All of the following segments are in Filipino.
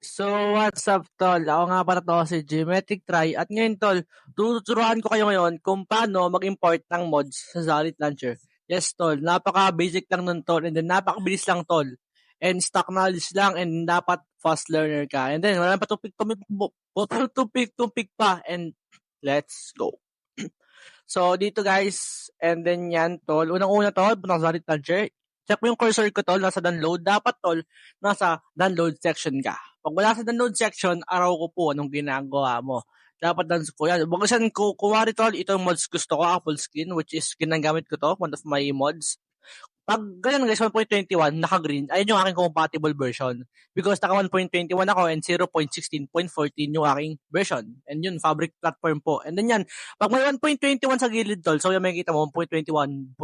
So, what's up, tol? Ako nga pala to si Geometric Try at ngayon, tol, tuturuan ko kayo ngayon kung paano mag-import ng mods sa Xalit Launcher. Yes, tol, napaka-basic lang nun, tol, and then napaka-bilis lang, tol. And stock knowledge lang, and dapat fast learner ka. And then, wala pa tupik pa, and let's go. So, dito guys, and then yan, tol, unang-una, tol, punang Xalit Launcher. Check mo yung cursor ko, tol, nasa download. Dapat, tol, nasa download section ka. Pag wala sa download section, araw ko po anong ginagawa mo. Dapat download ko yan. Bagasan ko, kuwari, tol, itong mods gusto ko, full screen, which is ginagamit ko to, one of my mods. Pag ganyan guys, 1.21, naka-green, ayun yung aking compatible version. Because naka 1.21 ako and 0.16.14 yung aking version. And yun, fabric platform po. And then yan, pag may 1.21 sa gilid, tol, so yan makikita mo, 1.21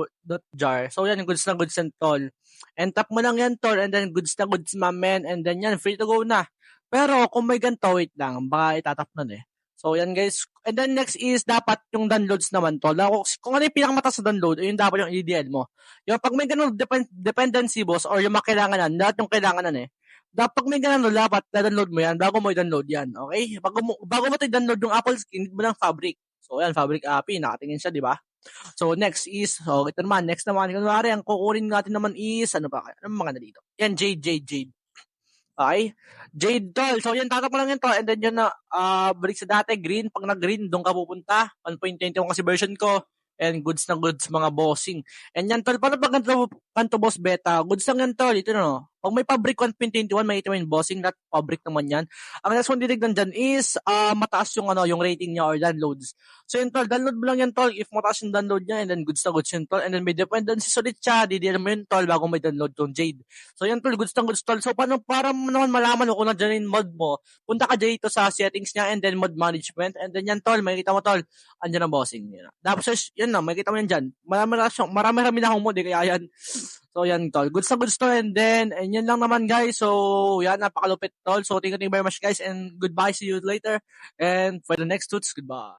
jar. So yan, goods na goods yan, tol. And tap mo lang yan, tol, and then goods na goods, my man. And then yan, free to go na. Pero kung may ganito, wait lang, baka itatap nun eh. So, yan guys. And then next is dapat yung downloads naman to. Kung ano yung pinakamataas sa download, yun dapat yung EDL mo. Yung pag may ganun dependency boss or yung makailanganan, lahat yung kailanganan eh. Dapat pag may ganun, dapat na-download mo yan bago mo i-download yan. Okay? Bago mo i-download yung Apple skin, need mo ng Fabric. So, yan, Fabric API. Nakatingin siya, di ba? So, next is, ito naman, next naman, kunwari, ang kukunin natin naman is, ano mga na dito? Yan, Jade. Okay? Jade doll. So, yan, tatak mo lang yan to. And then yun na, balik sa dati, green. Pag nag-green, doon ka pupunta. 1.21 kasi version ko. And goods na goods, mga bossing. And yan, tol, paano pag kanto boss beta? Goods lang yan, tol. Ito no. Pag may fabric 1.21, may ito yung bossing, not fabric naman yan. Ang next one ditignan dyan is, mataas yung, yung rating niya or downloads. So yun, tol, download mo lang yan, tol. If mataas yung download niya, and then goods na goods yun, tol. And then may dependency ulit siya. DDL mo yun, tol, bago may download tong Jade. So yan, tol, goods na goods, tol. So paano, para naman malaman mo kung nandiyan yung mod mo, punta ka dito sa settings niya, and then mod management. And then yan, tol, makikita mo, tol, andyan ang bossing. Yun. Tapos, yun na, makikita mo yan dyan. Marami na akong mod, kaya yan. So, yan, tol. Goods na goods to. And then, and yan lang naman, guys. So, yan, napakalupit, tol. So, thank you very much, guys. And goodbye. See you later. And for the next tuts, goodbye.